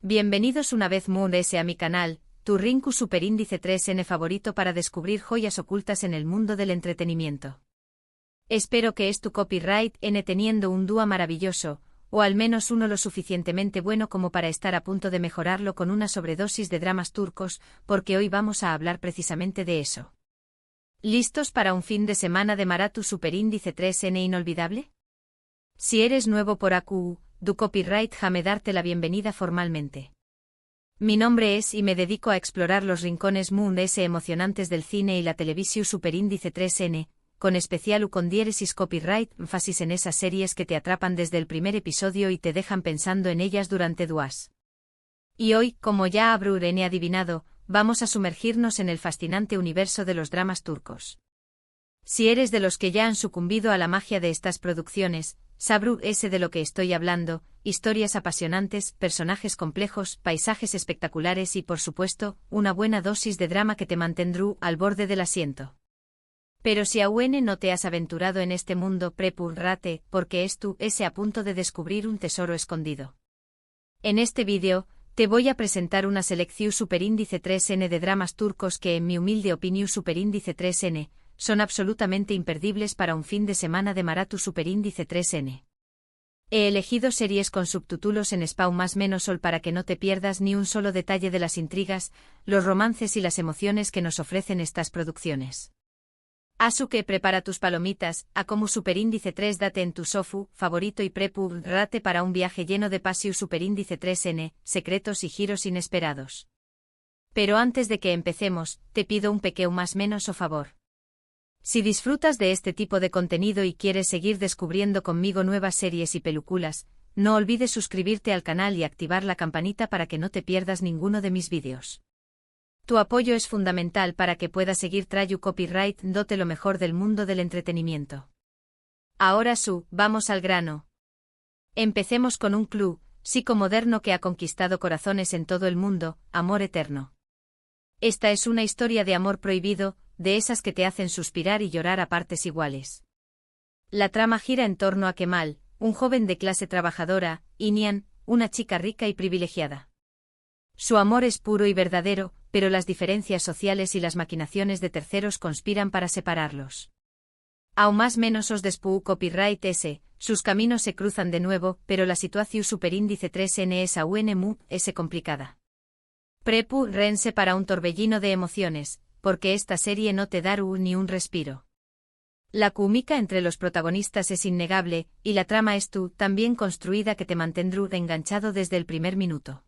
Bienvenidos una vez más a mi canal, tu Rinku Superíndice 3N favorito para descubrir joyas ocultas en el mundo del entretenimiento. Espero que tu copyright N teniendo un dúo maravilloso, o al menos uno lo suficientemente bueno como para estar a punto de mejorarlo con una sobredosis de dramas turcos, porque hoy vamos a hablar precisamente de eso. ¿Listos para un fin de semana de Maratu Superíndice 3N inolvidable? Si eres nuevo por AQ, du copyright déjame darte la bienvenida formalmente. Mi nombre es y me dedico a explorar los rincones más emocionantes del cine y la televisión Superíndice 3N, con especial u con diéresis copyright énfasis en esas series que te atrapan desde el primer episodio y te dejan pensando en ellas durante duas. Y hoy, como ya habrán adivinado, vamos a sumergirnos en el fascinante universo de los dramas turcos. Si eres de los que ya han sucumbido a la magia de estas producciones, sabrás de lo que estoy hablando: historias apasionantes, personajes complejos, paisajes espectaculares y, por supuesto, una buena dosis de drama que te mantendrá al borde del asiento. Pero si aún no te has aventurado en este mundo, prepárate, porque estás a punto de descubrir un tesoro escondido. En este vídeo, te voy a presentar una selección Superíndice 3N de dramas turcos que, en mi humilde opinión, Superíndice 3N, son absolutamente imperdibles para un fin de semana de Maratu Superíndice 3N. He elegido series con subtítulos en español más menos sol para que no te pierdas ni un solo detalle de las intrigas, los romances y las emociones que nos ofrecen estas producciones. Así que prepara tus palomitas, a como Superíndice 3 date en tu sofu favorito y prepárate para un viaje lleno de pasión Superíndice 3N, secretos y giros inesperados. Pero antes de que empecemos, te pido un pequeño más menos o favor. Si disfrutas de este tipo de contenido y quieres seguir descubriendo conmigo nuevas series y películas, no olvides suscribirte al canal y activar la campanita para que no te pierdas ninguno de mis vídeos. Tu apoyo es fundamental para que pueda seguir trayendo copyright dote lo mejor del mundo del entretenimiento. Ahora vamos al grano. Empecemos con un club psicomoderno que ha conquistado corazones en todo el mundo: Amor Eterno. Esta es una historia de amor prohibido, de esas que te hacen suspirar y llorar a partes iguales. La trama gira en torno a Kemal, un joven de clase trabajadora, y Nihan, una chica rica y privilegiada. Su amor es puro y verdadero, pero las diferencias sociales y las maquinaciones de terceros conspiran para separarlos. Aún más menos os despú copyright sus caminos se cruzan de nuevo, pero la situación Superíndice 3N es aún complicada. Prepárense para un torbellino de emociones, porque esta serie no te dará ni un respiro. La química entre los protagonistas es innegable, y la trama es tan bien construida que te mantendrá enganchado desde el primer minuto.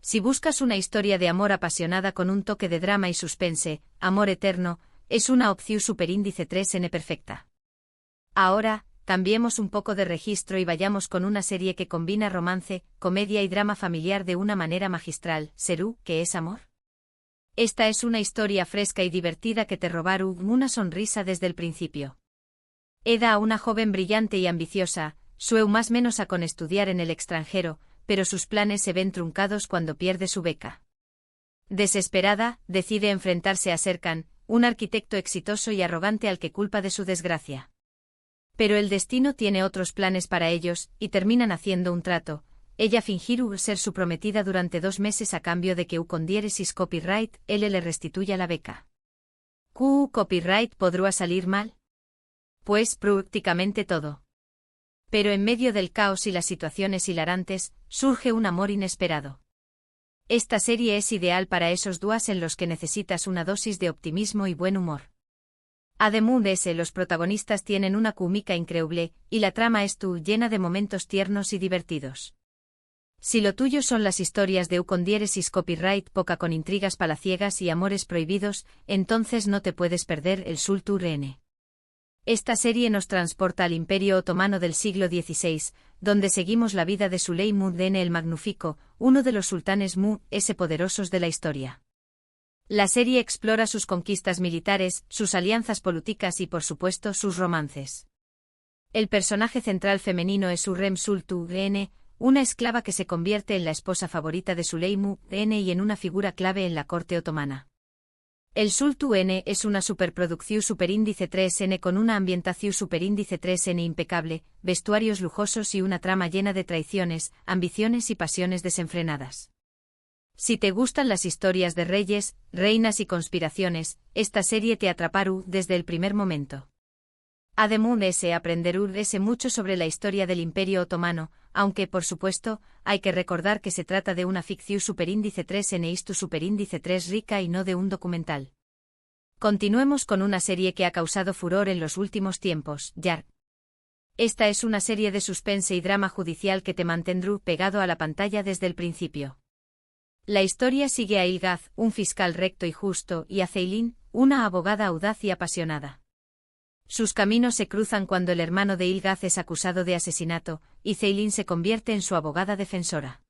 Si buscas una historia de amor apasionada con un toque de drama y suspense, Amor Eterno es una opción Superíndice 3N perfecta. Ahora, cambiemos un poco de registro y vayamos con una serie que combina romance, comedia y drama familiar de una manera magistral. ¿Serú que es amor? Esta es una historia fresca y divertida que te robará una sonrisa desde el principio. Eda a una joven brillante y ambiciosa, sueu más menos a con estudiar en el extranjero, pero sus planes se ven truncados cuando pierde su beca. Desesperada, decide enfrentarse a Serkan, un arquitecto exitoso y arrogante al que culpa de su desgracia. Pero el destino tiene otros planes para ellos, y terminan haciendo un trato: ella fingir ser su prometida durante 2 meses a cambio de que con diéresis copyright él le restituya la beca. ¿Copyright podrá salir mal? Pues prácticamente todo. Pero en medio del caos y las situaciones hilarantes, surge un amor inesperado. Esta serie es ideal para esos días en los que necesitas una dosis de optimismo y buen humor. Además, los protagonistas tienen una química increíble, y la trama es llena de momentos tiernos y divertidos. Si lo tuyo son las historias de con diéresis copyright poca con intrigas palaciegas y amores prohibidos, entonces no te puedes perder el Sultur N. Esta serie nos transporta al Imperio Otomano del siglo XVI, donde seguimos la vida de Süleyman el Magnífico, uno de los sultanes poderosos de la historia. La serie explora sus conquistas militares, sus alianzas políticas y, por supuesto, sus romances. El personaje central femenino es Hürrem Sultan N, una esclava que se convierte en la esposa favorita de Süleyman N y en una figura clave en la corte otomana. El Sultu N es una superproducción superíndice 3N con una ambientación superíndice 3N impecable, vestuarios lujosos y una trama llena de traiciones, ambiciones y pasiones desenfrenadas. Si te gustan las historias de reyes, reinas y conspiraciones, esta serie te atrapará desde el primer momento. Además aprenderás mucho sobre la historia del Imperio Otomano, aunque, por supuesto, hay que recordar que se trata de una ficción superíndice 3N y superíndice 3 rica y no de un documental. Continuemos con una serie que ha causado furor en los últimos tiempos, Yark. Esta es una serie de suspense y drama judicial que te mantendrá pegado a la pantalla desde el principio. La historia sigue a Ilgaz, un fiscal recto y justo, y a Ceylin, una abogada audaz y apasionada. Sus caminos se cruzan cuando el hermano de Ilgaz es acusado de asesinato, y Ceylin se convierte en su abogada defensora.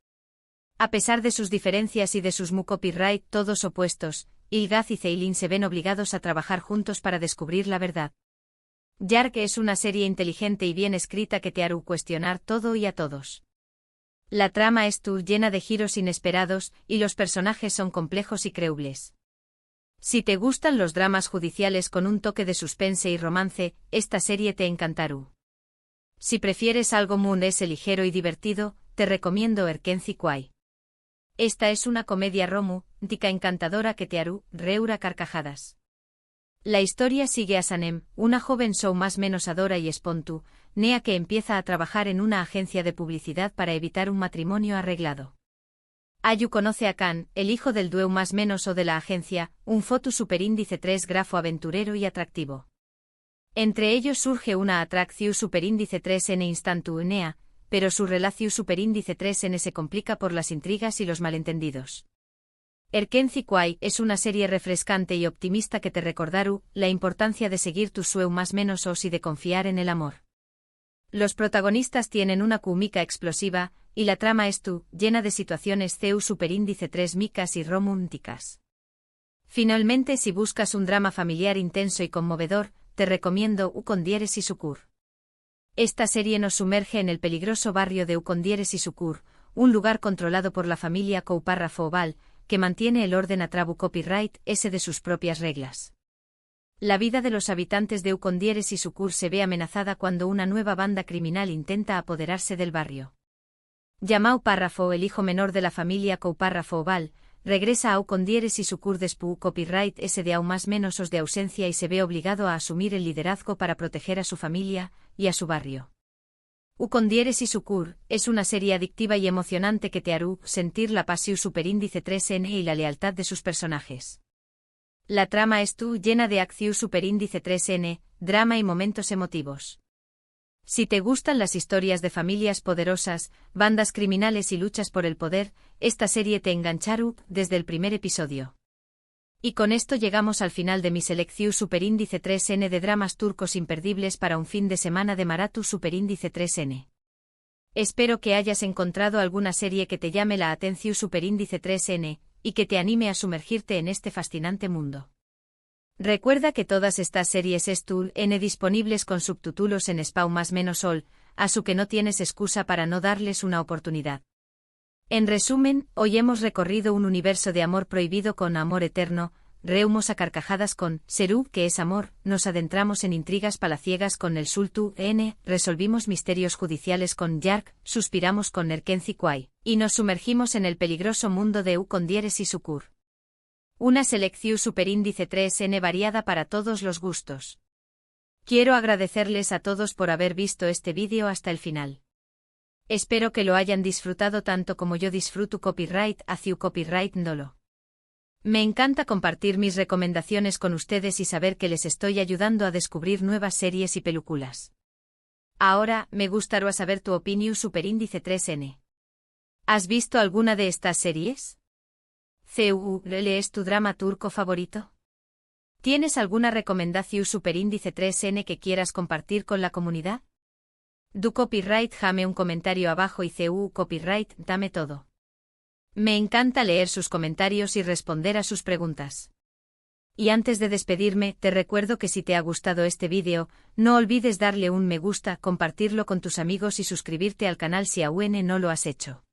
A pesar de sus diferencias y de sus copyright todos opuestos, Ilgaz y Ceylin se ven obligados a trabajar juntos para descubrir la verdad. Yark es una serie inteligente y bien escrita que te hará cuestionar todo y a todos. La trama es llena de giros inesperados, y los personajes son complejos y creíbles. Si te gustan los dramas judiciales con un toque de suspense y romance, esta serie te encantará. Si prefieres algo ligero y divertido, te recomiendo Erkenci Quay. Esta es una comedia romántica encantadora que te hará reír a carcajadas. La historia sigue a Sanem, una joven más menos adora y espontánea que empieza a trabajar en una agencia de publicidad para evitar un matrimonio arreglado. Ayu conoce a Khan, el hijo del dueño más menos o de la agencia, un foto superíndice 3 grafo aventurero y atractivo. Entre ellos surge una atracción superíndice 3N instantánea, pero su relación superíndice 3N se complica por las intrigas y los malentendidos. Erkenci Quay es una serie refrescante y optimista que te recordará la importancia de seguir tus sueños más menos y de confiar en el amor. Los protagonistas tienen una química explosiva, y la trama es llena de situaciones superíndice 3 micas y románticas. Finalmente, si buscas un drama familiar intenso y conmovedor, te recomiendo Ukondieres y Sukur. Esta serie nos sumerge en el peligroso barrio de Ukondieres y Sukur, un lugar controlado por la familia Kouparra-Foobal, que mantiene el orden a trabu copyright ese de sus propias reglas. La vida de los habitantes de Ukondieres y Sukur se ve amenazada cuando una nueva banda criminal intenta apoderarse del barrio. Yamau Párrafo, el hijo menor de la familia Kouparra-Foobal, regresa a Ukondieres y Sukur después copyright ese de aún más menos de ausencia y se ve obligado a asumir el liderazgo para proteger a su familia y a su barrio. Ukondieres y Sukur es una serie adictiva y emocionante que te hará sentir la pasión superíndice 3N y la lealtad de sus personajes. La trama es llena de acción superíndice 3N, drama y momentos emotivos. Si te gustan las historias de familias poderosas, bandas criminales y luchas por el poder, esta serie te enganchará desde el primer episodio. Y con esto llegamos al final de mi selección superíndice 3N de dramas turcos imperdibles para un fin de semana de Maratón superíndice 3N. Espero que hayas encontrado alguna serie que te llame la atención superíndice 3N, y que te anime a sumergirte en este fascinante mundo. Recuerda que todas estas series están disponibles con subtítulos en español más menos sol, así que no tienes excusa para no darles una oportunidad. En resumen, hoy hemos recorrido un universo de amor prohibido con amor eterno, reímos a carcajadas con Serú, que es amor, nos adentramos en intrigas palaciegas con el Sultu N, resolvimos misterios judiciales con Yark, suspiramos con Erkenci Quay, y nos sumergimos en el peligroso mundo de Ukondieres y Sukur. Una selección superíndice 3N variada para todos los gustos. Quiero agradecerles a todos por haber visto este vídeo hasta el final. Espero que lo hayan disfrutado tanto como yo disfruto copyright hacia copyright Ndolo. Me encanta compartir mis recomendaciones con ustedes y saber que les estoy ayudando a descubrir nuevas series y películas. Ahora, me gustaría saber tu opinión superíndice 3N. ¿Has visto alguna de estas series? ¿Es tu drama turco favorito? ¿Tienes alguna recomendación superíndice 3N que quieras compartir con la comunidad? Du copyright jame un comentario abajo y copyright dame todo. Me encanta leer sus comentarios y responder a sus preguntas. Y antes de despedirme, te recuerdo que si te ha gustado este vídeo, no olvides darle un me gusta, compartirlo con tus amigos y suscribirte al canal si aún no lo has hecho.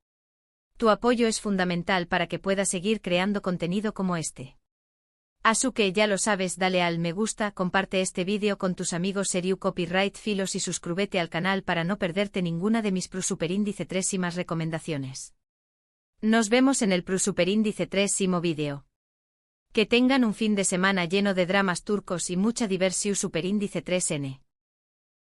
Tu apoyo es fundamental para que pueda seguir creando contenido como este. Así que ya lo sabes, dale al me gusta, comparte este vídeo con tus amigos Seriu Copyright Filos y suscríbete al canal para no perderte ninguna de mis Pro Super Índice 3 y más recomendaciones. Nos vemos en el Pro Super Índice 3 vídeo. Que tengan un fin de semana lleno de dramas turcos y mucha diversión Super Índice 3N.